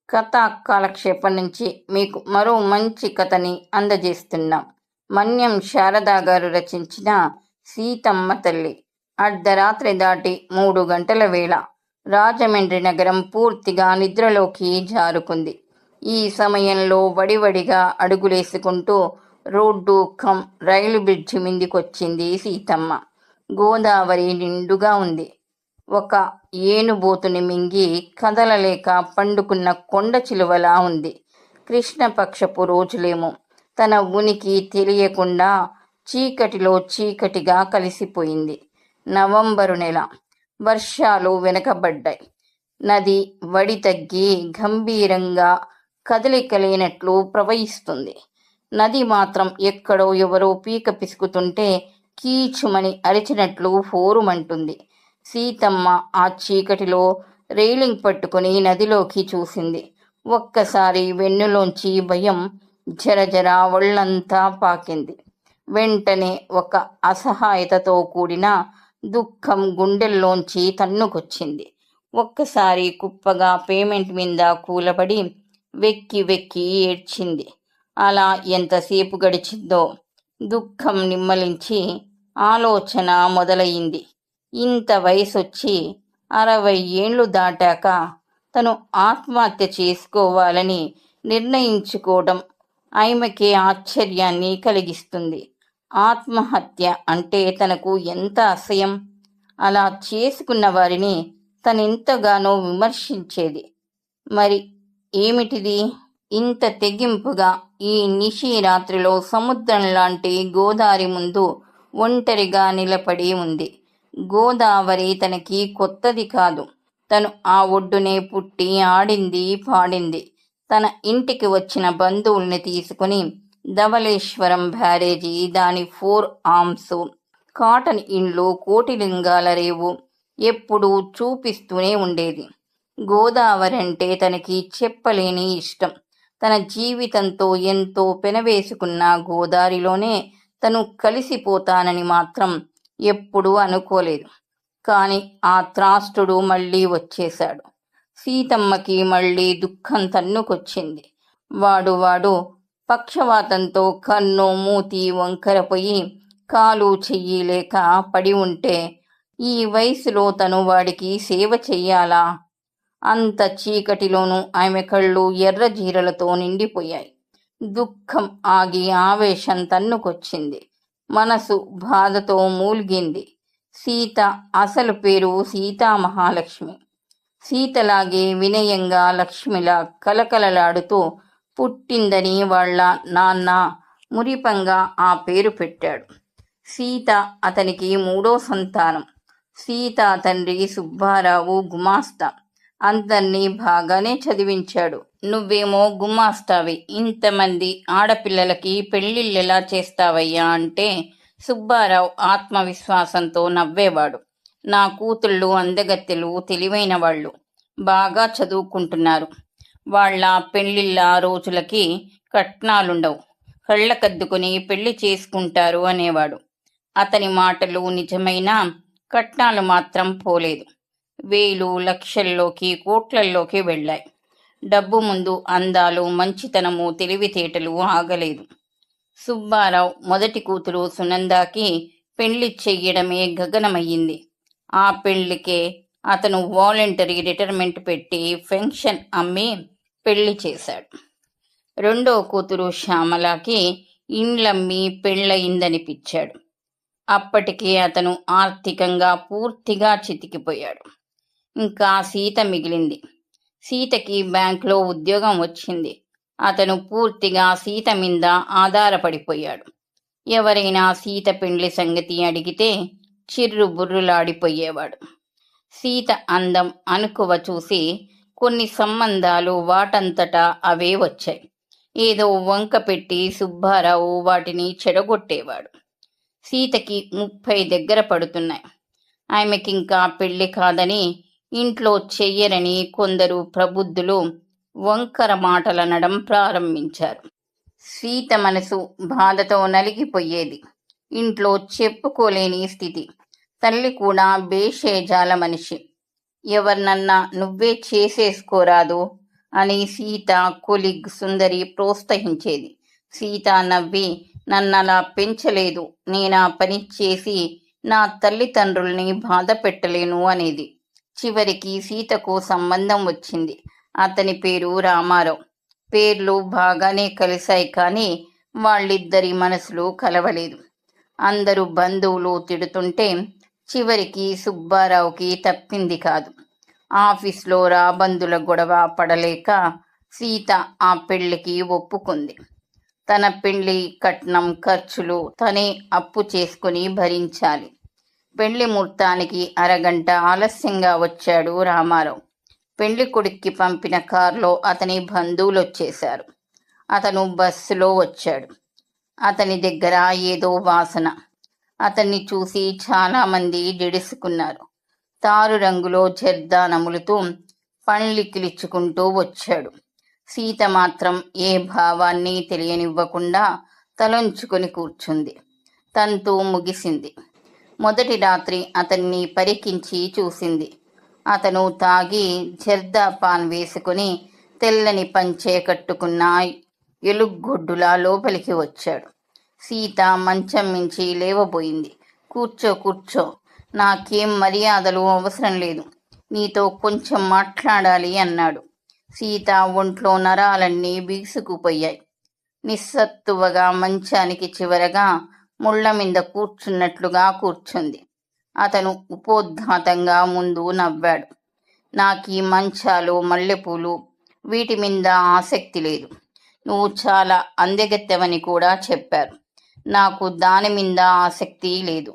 కథా కాలక్షేపం నుంచి మీకు మరో మంచి కథని అందజేస్తున్నాం. మన్యం శారదా గారు రచించిన సీతమ్మ తల్లి. అర్ధరాత్రి దాటి 3 గంటల వేళ రాజమండ్రి నగరం పూర్తిగా నిద్రలోకి జారుకుంది. ఈ సమయంలో వడివడిగా అడుగులేసుకుంటూ రోడ్డు రైలు బ్రిడ్జి మీదికొచ్చింది సీతమ్మ. గోదావరి నిండుగా ఉంది. ఒక ఏనుబోతుని మింగి కదలలేక పండుకున్న కొండ చిలువలా ఉంది. కృష్ణపక్షపు రోజులేమో తన ఉనికి తెలియకుండా చీకటిలో చీకటిగా కలిసిపోయింది. నవంబరు నెల. వర్షాలు వెనకబడ్డాయి. నది వడి తగ్గి గంభీరంగా కదలికలేనట్లు ప్రవహిస్తుంది. నది మాత్రం ఎక్కడో ఎవరో పీక పిసుకుతుంటే కీచుమని అరిచినట్లు హోరుమంటుంది. సీతమ్మ ఆ చీకటిలో రైలింగ్ పట్టుకుని నదిలోకి చూసింది. ఒక్కసారి వెన్నులోంచి భయం జరజర ఒళ్ళంతా పాకింది. వెంటనే ఒక అసహాయతతో కూడిన దుఃఖం గుండెల్లోంచి తన్నుకొచ్చింది. ఒక్కసారి కుప్పగా పేమెంట్ మీద కూలబడి వెక్కి వెక్కి ఏడ్చింది. అలా ఎంతసేపు గడిచిందో. దుఃఖం నిమ్మలించి ఆలోచన మొదలయింది. ఇంత వయసొచ్చి 60 ఏళ్ళు దాటాక తను ఆత్మహత్య చేసుకోవాలని నిర్ణయించుకోవడం ఆమెకే ఆశ్చర్యాన్ని కలిగిస్తుంది. ఆత్మహత్య అంటే తనకు ఎంత అసహ్యం! అలా చేసుకున్న వారిని తనెంతగానో విమర్శించేది. మరి ఏమిటిది ఇంత తెగింపుగా ఈ నిశి రాత్రిలో సముద్రం లాంటి గోదావరి ముందు ఒంటరిగా నిలబడి ఉంది? గోదావరి తనకి కొత్తది కాదు. తను ఆ ఒడ్డునే పుట్టి ఆడింది పాడింది. తన ఇంటికి వచ్చిన బంధువుల్ని తీసుకుని ధవళేశ్వరం బ్యారేజీ, దాని 4 ఆర్మ్స్, కాటన్ ఇండ్లు, కోటిలింగాల రేవు ఎప్పుడూ చూపిస్తూనే ఉండేది. గోదావరి అంటే తనకి చెప్పలేని ఇష్టం. తన జీవితంతో ఎంతో పెనవేసుకున్న గోదావరిలోనే తను కలిసిపోతానని మాత్రం ఎప్పుడూ అనుకోలేదు. కాని ఆ త్రాష్టుడు మళ్ళీ వచ్చేశాడు. సీతమ్మకి మళ్ళీ దుఃఖం తన్నుకొచ్చింది. వాడు పక్షవాతంతో కన్ను మూతి వంకరపోయి కాలు చెయ్యి లేక పడి ఉంటే ఈ వయసులో తను వాడికి సేవ చెయ్యాలా? అంత చీకటిలోనూ ఆమె కళ్ళు ఎర్రజీరలతో నిండిపోయాయి. దుఃఖం ఆగి ఆవేశం తన్నుకొచ్చింది. మనసు బాధతో మూల్గింది. సీత అసలు పేరు సీతామహాలక్ష్మి. సీతలాగే వినయంగా లక్ష్మిలా కలకలలాడుతూ పుట్టిందని వాళ్ళ నాన్న మురిపంగా ఆ పేరు పెట్టాడు. సీత అతనికి 3వ సంతానం. సీత తండ్రి సుబ్బారావు గుమాస్తా. అందర్నీ బాగానే చదివించాడు. నువ్వేమో గుమాస్తావి, ఇంతమంది ఆడపిల్లలకి పెళ్ళిళ్ళెలా చేస్తావయ్యా అంటే సుబ్బారావు ఆత్మవిశ్వాసంతో నవ్వేవాడు. నా కూతుళ్ళు అందగత్తెలు, తెలివైన వాళ్ళు, బాగా చదువుకుంటున్నారు. వాళ్ళ పెళ్ళిళ్ళ రోజులకి కట్నాలుండవు, కళ్ళకద్దుకుని పెళ్లి చేసుకుంటారు అనేవాడు. అతని మాటలు నిజమైన కట్నాలు మాత్రం పోలేదు. 1000 లక్షల్లోకి కోట్లల్లోకి వెళ్ళాయి. డబ్బు ముందు అందాలు, మంచితనము, తెలివితేటలు ఆగలేదు. సుబ్బారావు మొదటి కూతురు సునందాకి పెళ్లి చెయ్యడమే గగనమయ్యింది. ఆ పెళ్లికే అతను వాలంటరీ రిటైర్మెంట్ పెట్టి పెన్షన్ అమ్మి పెళ్లి చేశాడు. రెండో కూతురు శ్యామలకి ఇండ్లమ్మి పెళ్ళయిందనిపించాడు. అప్పటికే అతను ఆర్థికంగా పూర్తిగా చితికిపోయాడు. ఇంకా సీత మిగిలింది. సీతకి బ్యాంకులో ఉద్యోగం వచ్చింది. అతను పూర్తిగా సీత మీద ఆధారపడిపోయాడు. ఎవరైనా సీత పెండ్లి సంగతి అడిగితే చిర్రుబుర్రులాడిపోయేవాడు. సీత అందం, అనుకువ చూసి కొన్ని సంబంధాలు వాటంతటా అవే వచ్చాయి. ఏదో వంక పెట్టి సుబ్బారావు వాటిని చెడగొట్టేవాడు. సీతకి 30 దగ్గర పడుతున్నాయి. ఆమెకింకా పెళ్లి కాదని, ఇంట్లో చెయ్యరని కొందరు ప్రబుద్ధులు వంకర మాటలనడం ప్రారంభించారు. సీత మనసు బాధతో నలిగిపోయేది. ఇంట్లో చెప్పుకోలేని స్థితి. తల్లి కూడా బేషేజాల మనిషి. ఎవరినన్నా నువ్వే చేసేసుకోరాదు అని సీత కొలిగ్ సుందరి ప్రోత్సహించేది. సీత నవ్వి, నన్నలా పెంచలేదు, నేనా పని చేసి నా తల్లిదండ్రుల్ని బాధ పెట్టలేను అనేది. చివరికి సీతకు సంబంధం వచ్చింది. అతని పేరు రామారావు. పేర్లు బాగానే కలిశాయి, కానీ వాళ్ళిద్దరి మనసులు కలవలేదు. అందరూ బంధువులు తిడుతుంటే చివరికి సుబ్బారావుకి తప్పింది కాదు. ఆఫీస్లో రాబందుల గొడవ పడలేక సీత ఆ పెళ్లికి ఒప్పుకుంది. తన పెళ్లి కట్నం ఖర్చులు తనే అప్పు చేసుకుని భరించాలి. పెళ్లి ముహూర్తానికి అరగంట ఆలస్యంగా వచ్చాడు రామారావు. పెళ్లి కొడుక్కి పంపిన కారులో అతని బంధువులొచ్చేశారు. అతను బస్సులో వచ్చాడు. అతని దగ్గర ఏదో వాసన. అతన్ని చూసి చాలామంది జడిసుకున్నారు. తారు రంగులో జర్దా నములుతూ పండ్లికిలిచ్చుకుంటూ వచ్చాడు. సీత మాత్రం ఏ భావాన్ని తెలియనివ్వకుండా తలొంచుకొని కూర్చుంది. తంతు ముగిసింది. మొదటి రాత్రి అతన్ని పరికించి చూసింది. అతను తాగి జర్దా పాన్ వేసుకుని తెల్లని పంచె కట్టుకున్న ఎలుగొడ్డులా లోపలికి వచ్చాడు. సీత మంచం మించి లేవబోయింది. కూర్చో కూర్చో, నాకేం మర్యాదలు అవసరం లేదు, నీతో కొంచెం మాట్లాడాలి అన్నాడు. సీత ఒంట్లో నరాలన్నీ బిగుసుకుపోయాయి. నిస్సత్తువగా మంచానికి చివరగా ముళ్ళ మీద కూర్చున్నట్లుగా కూర్చుంది. అతను ఉపోద్ఘాతంగా ముందు నవ్వాడు. నాకీ మంచాలు, మల్లెపూలు వీటి మీద ఆసక్తి లేదు. నువ్వు చాలా అందగత్తెవని కూడా చెప్పారు. నాకు దాని మీద ఆసక్తి లేదు.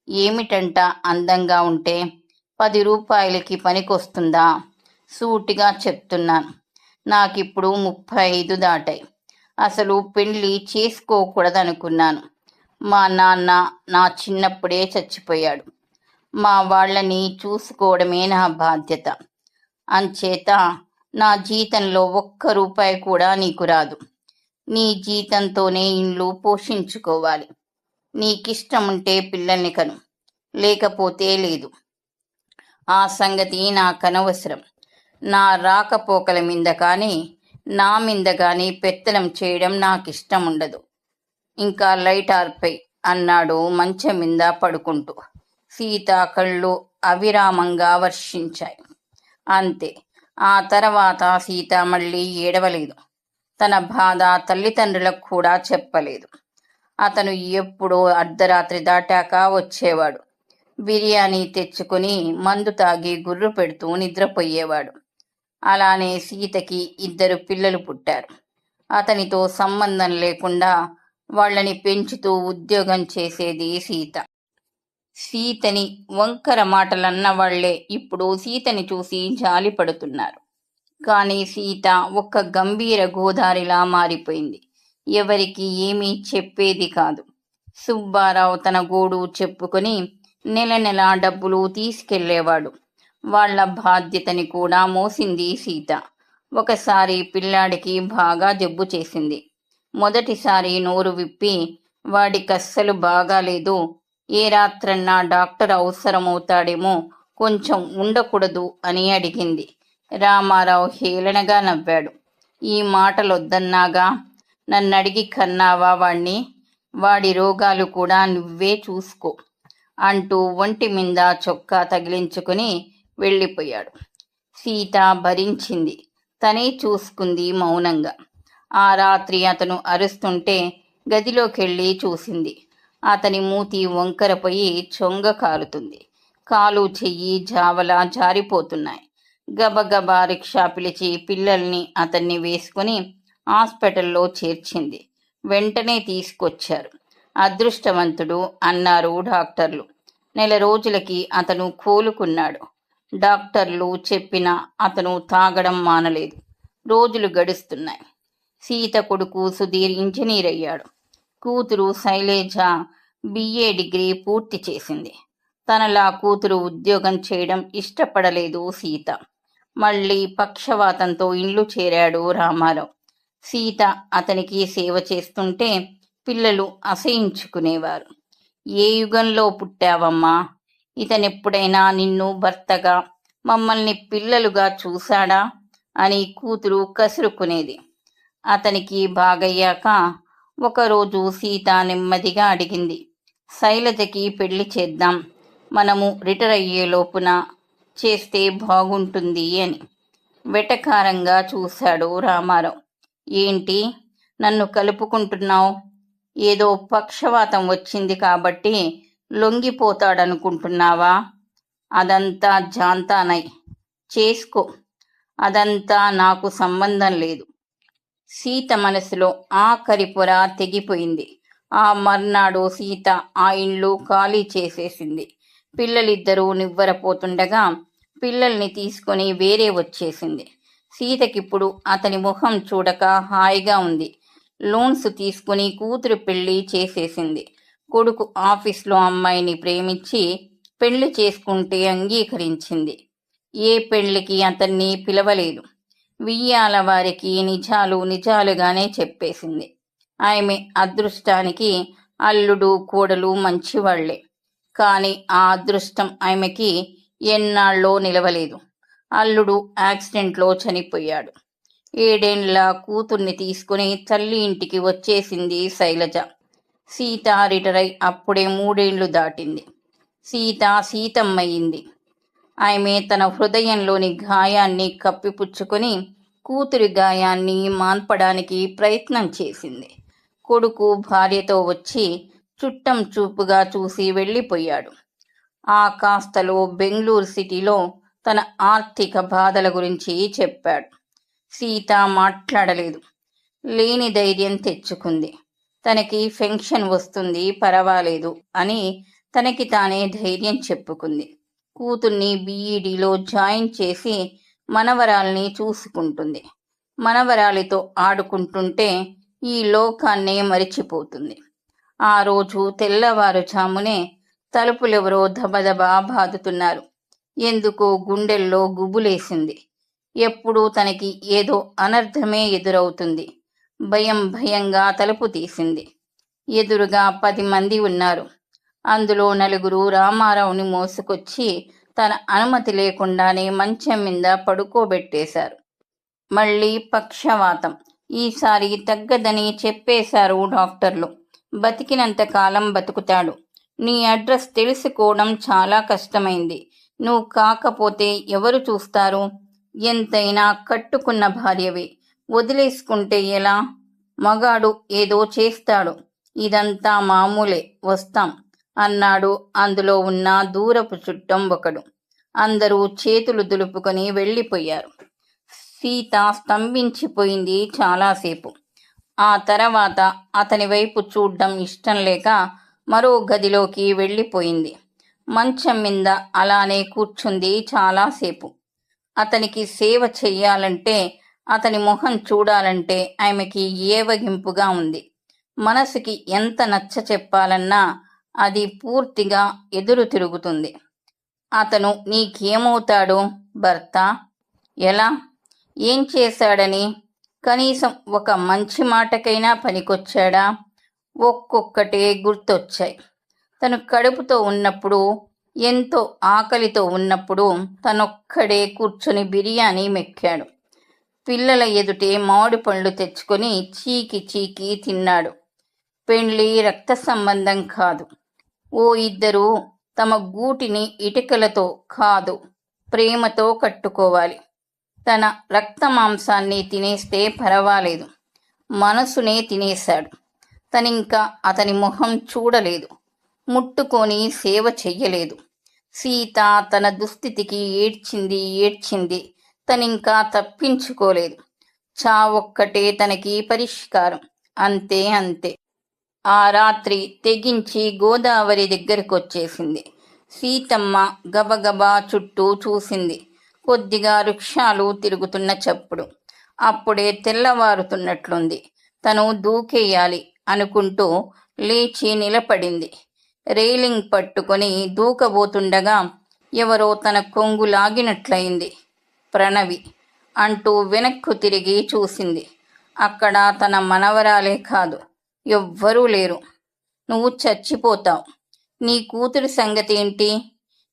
ఏమిటంట అందంగా ఉంటే? 10 రూపాయలకి పనికొస్తుందా? సూటిగా చెప్తున్నాను. నాకిప్పుడు 35 దాటాయి. అసలు పెళ్లి చేసుకోకూడదనుకున్నాను. మా నాన్న నా చిన్నప్పుడే చచ్చిపోయాడు. మా వాళ్ళని చూసుకోవడమే నా బాధ్యత. అంచేత నా జీతంలో 1 రూపాయి కూడా నీకు రాదు. నీ జీతంతోనే ఇల్లు పోషించుకోవాలి. నీకిష్టముంటే పిల్లల్ని కను, లేకపోతే లేదు. ఆ సంగతి నాకనవసరం. నా రాకపోకల మీద కానీ నా మీద కానీ పెత్తనం చేయడం నాకిష్టముండదు. ఇంకా లైట్ ఆర్పై అన్నాడు మంచం మీద పడుకుంటూ. సీత కళ్ళు అవిరామంగా వర్షించాయి. అంతే. ఆ తర్వాత సీత మళ్ళీ ఏడవలేదు. తన బాధ తల్లిదండ్రులకు కూడా చెప్పలేదు. అతను ఎప్పుడో అర్ధరాత్రి దాటాక వచ్చేవాడు. బిర్యానీ తెచ్చుకుని మందు తాగి గుర్రు పెడుతూ నిద్రపోయేవాడు. అలానే సీతకి 2 పిల్లలు పుట్టారు. అతనితో సంబంధం లేకుండా వాళ్ళని పెంచుతూ ఉద్యోగం చేసేది సీత. సీతని వంకర మాటలన్న వాళ్లే ఇప్పుడు సీతని చూసి జాలి పడుతున్నారు. కానీ సీత ఒక్క గంభీర గోదారిలా మారిపోయింది. ఎవరికి ఏమీ చెప్పేది కాదు. సుబ్బారావు తన గోడు చెప్పుకొని నెల నెల డబ్బులు తీసుకెళ్లేవాడు. వాళ్ల బాధ్యతని కూడా మోసింది సీత. ఒకసారి పిల్లాడికి బాగా జబ్బు చేసింది. మొదటిసారి నోరు విప్పి వాడికస్సలు బాగాలేదు, ఏ రాత్రన్నా డాక్టర్ అవసరమవుతాడేమో, కొంచెం ఉండకూడదు అని అడిగింది. రామారావు హేళనగా నవ్వాడు. ఈ మాటలొద్దన్నాగా, నన్నడిగి కన్నావా వాణ్ణి? వాడి రోగాలు కూడా నువ్వే చూసుకో అంటూ ఒంటి మీద చొక్కా తగిలించుకుని వెళ్ళిపోయాడు. సీత భరించింది. తనే చూసుకుంది మౌనంగా. ఆ రాత్రి అతను అరుస్తుంటే గదిలోకెళ్ళి చూసింది. అతని మూతి వంకరపోయి చొంగ కారుతుంది. కాలు చెయ్యి జావలా జారిపోతున్నాయి. గబగబా రిక్షా పిలిచి పిల్లల్ని అతన్ని వేసుకుని హాస్పిటల్లో చేర్చింది. వెంటనే తీసుకొచ్చారు. అదృష్టవంతుడు అన్నారు డాక్టర్లు. నెల రోజులకి అతను కోలుకున్నాడు. డాక్టర్లు చెప్పినా అతను తాగడం మానలేదు. రోజులు గడుస్తున్నాయి. సీత కొడుకు సుధీర్ ఇంజనీర్ అయ్యాడు. కూతురు శైలేజ BA డిగ్రీ పూర్తి చేసింది. తనలా కూతురు ఉద్యోగం చేయడం ఇష్టపడలేదు సీత. మళ్ళీ పక్షవాతంతో ఇల్లు చేరాడు రామారావు. సీత అతనికి సేవ చేస్తుంటే పిల్లలు అసహించుకునేవారు. ఏ యుగంలో పుట్టావమ్మా? ఇతనెప్పుడైనా నిన్ను భర్తగా, మమ్మల్ని పిల్లలుగా చూశాడా అని కూతురు కసురుకునేది. అతనికి బాగయ్యాక ఒకరోజు సీత నెమ్మదిగా అడిగింది, శైలజకి పెళ్లి చేద్దాం, మనము రిటైర్ అయ్యే లోపున చేస్తే బాగుంటుంది అని. వెటకారంగా చూశాడు రామారావు. ఏంటి నన్ను కలుపుకుంటున్నావు? ఏదో పక్షవాతం వచ్చింది కాబట్టి లొంగిపోతాడనుకుంటున్నావా? అదంతా జాంతానై, చేసుకో, అదంతా నాకు సంబంధం లేదు. సీత మనసులో ఆఖరి పొర తెగిపోయింది. ఆ మర్నాడు సీత ఆ ఇల్లు ఖాళీ చేసేసింది. పిల్లలిద్దరూ నివ్వెరపోతుండగా పిల్లల్ని తీసుకొని వేరే వచ్చేసింది. సీతకిప్పుడు అతని ముఖం చూడక హాయిగా ఉంది. లోన్స్ తీసుకుని కూతురు పెళ్లి చేసేసింది. కొడుకు ఆఫీస్లో అమ్మాయిని ప్రేమించి పెళ్లి చేసుకుంటే అంగీకరించింది. ఏ పెళ్లికి అతన్ని పిలవలేదు. వియ్యాల వారికి నిజాలు నిజాలుగానే చెప్పేసింది. ఆమె అదృష్టానికి అల్లుడు కోడలు మంచివాళ్లే. కానీ ఆ అదృష్టం ఆమెకి ఎన్నాళ్ళో నిలవలేదు. అల్లుడు యాక్సిడెంట్లో చనిపోయాడు. 7 ఏళ్ల కూతుర్ని తీసుకుని తల్లి ఇంటికి వచ్చేసింది శైలజ. సీత రిటైరై అప్పుడే 3 ఏళ్లు దాటింది. సీత సీతమ్మయింది. ఆమె తన హృదయంలోని గాయాన్ని కప్పిపుచ్చుకొని కూతురి గాయాన్ని మాన్పడానికి ప్రయత్నం చేసింది. కొడుకు భార్యతో వచ్చి చుట్టం చూపుగా చూసి వెళ్ళిపోయాడు. ఆ కాస్తలో బెంగళూరు సిటీలో తన ఆర్థిక బాధల గురించి చెప్పాడు. సీత మాట్లాడలేదు. లేని ధైర్యం తెచ్చుకుంది. తనకి పెన్షన్ వస్తుంది, పర్వాలేదు అని తనకి తానే ధైర్యం చెప్పుకుంది. కూతుర్ని బీఈడీలో జాయిన్ చేసి మనవరాల్ని చూసుకుంటుంది. మనవరాలితో ఆడుకుంటుంటే ఈ లోకాన్నే మరిచిపోతుంది. ఆ రోజు తెల్లవారుజామునే తలుపులెవరో దబదబా బాదుతున్నారు. ఎందుకో గుండెల్లో గుబులేసింది. ఎప్పుడూ తనకి ఏదో అనర్థమే ఎదురవుతుంది. భయంగా తలుపు తీసింది. ఎదురుగా 10 మంది ఉన్నారు. అందులో 4 రామారావుని మోసుకొచ్చి తన అనుమతి లేకుండానే మంచం మీద పడుకోబెట్టేశారు. మళ్ళీ పక్షవాతం. ఈసారి తగ్గదని చెప్పేశారు డాక్టర్లు. బతికినంత కాలం బతుకుతాడు. నీ అడ్రస్ తెలుసుకోవడం చాలా కష్టమైంది. నువ్వు కాకపోతే ఎవరు చూస్తారు? ఎంతైనా కట్టుకున్న భార్యవి. వదిలేసుకుంటే ఎలా? మగాడు ఏదో చేస్తాడు. ఇదంతా మామూలే, వస్తాం అన్నాడు అందులో ఉన్న దూరపు చుట్టం ఒకడు. అందరూ చేతులు దులుపుకొని వెళ్ళిపోయారు. సీత స్తంభించిపోయింది చాలాసేపు. ఆ తర్వాత అతని వైపు చూడ్డం ఇష్టం లేక మరో గదిలోకి వెళ్ళిపోయింది. మంచం మీద అలానే కూర్చుంది చాలాసేపు. అతనికి సేవ చెయ్యాలంటే, అతని మొహం చూడాలంటే ఆమెకి ఏవగింపుగా ఉంది. మనసుకి ఎంత నచ్చ చెప్పాలన్నా అది పూర్తిగా ఎదురు తిరుగుతుంది. అతను నీకేమవుతాడు? భర్త? ఎలా? ఏం చేశాడని? కనీసం ఒక మంచి మాటకైనా పనికొచ్చాడా? ఒక్కొక్కటే గుర్తొచ్చాయి. తను కడుపుతో ఉన్నప్పుడు, ఎంతో ఆకలితో ఉన్నప్పుడు తనొక్కడే కూర్చుని బిర్యానీ మెక్కాడు. పిల్లల ఎదుటే మామిడి పళ్ళు తెచ్చుకొని చీకి తిన్నాడు. పెండ్లి రక్త సంబంధం కాదు. ఓ ఇద్దరు తమ గూటిని ఇటుకలతో కాదు, ప్రేమతో కట్టుకోవాలి. తన రక్త మాంసాన్ని తినేస్తే పర్వాలేదు. మనసునే తినేశాడు. తనింకా అతని మొహం చూడలేదు. ముట్టుకొని సేవ చెయ్యలేదు. సీత తన దుస్థితికి ఏడ్చింది. తనింకా తప్పించుకోలేదు. చావొక్కటే తనకి పరిష్కారం. అంతే. ఆ రాత్రి తెగించి గోదావరి దగ్గరకొచ్చేసింది. సీతమ్మ గబగబా చుట్టూ చూసింది. కొద్దిగా వృక్షాలు తిరుగుతున్న చప్పుడు. అప్పుడే తెల్లవారుతున్నట్లుంది. తను దూకేయాలి అనుకుంటూ లేచి నిలబడింది. రైలింగ్ పట్టుకొని దూకబోతుండగా ఎవరో తన కొంగు లాగినట్లయింది. ప్రణవి అంటూ వెనక్కు తిరిగి చూసింది. అక్కడ తన మనవరాలే కాదు, ఎవ్వరూ లేరు. నువ్వు చచ్చిపోతావు. నీ కూతురి సంగతేంటి?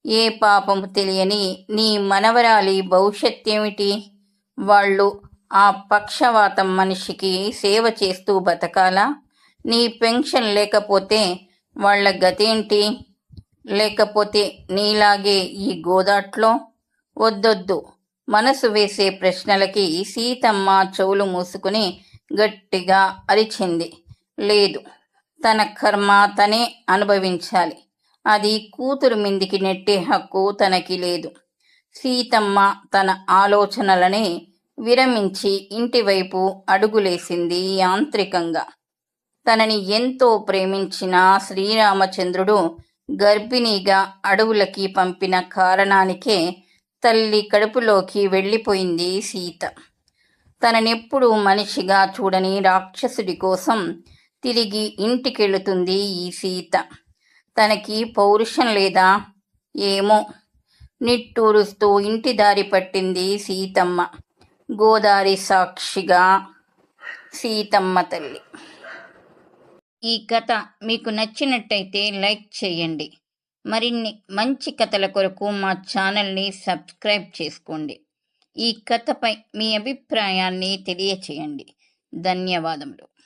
ఏ పాపము తెలియని నీ మనవరాలి భవిష్యత్తేమిటి? వాళ్ళు ఆ పక్షవాతం మనిషికి సేవ చేస్తూ బతకాలా? నీ పెన్షన్ లేకపోతే వాళ్ళ గతేంటి? లేకపోతే నీలాగే ఈ గోదాట్లో? వద్దొద్దు. మనసు వేసే ప్రశ్నలకి సీతమ్మ చెవులు మూసుకుని గట్టిగా అరిచింది. లేదు, తన కర్మ తనే అనుభవించాలి. అది కూతురు మీదికి నెట్టే హక్కు తనకి లేదు. సీతమ్మ తన ఆలోచనలని విరమించి ఇంటివైపు అడుగులేసింది యాంత్రికంగా. తనని ఎంతో ప్రేమించిన శ్రీరామచంద్రుడు గర్భిణీగా అడవులకి పంపిన కారణానికే తల్లి కడుపులోకి వెళ్ళిపోయింది సీత. తననెప్పుడూ మనిషిగా చూడని రాక్షసుడి కోసం తిరిగి ఇంటికెళుతుంది ఈ సీత. తనకి పౌరుషం లేదా? ఏమో. నిట్టూరుస్తూ ఇంటి దారి పట్టింది సీతమ్మ. గోదారి సాక్షిగా సీతమ్మ తల్లి. ఈ కథ మీకు నచ్చినట్టయితే లైక్ చేయండి. మరిన్ని మంచి కథల కొరకు మా ఛానల్ని సబ్స్క్రైబ్ చేసుకోండి. ఈ కథపై మీ అభిప్రాయాన్ని తెలియచేయండి. ధన్యవాదములు.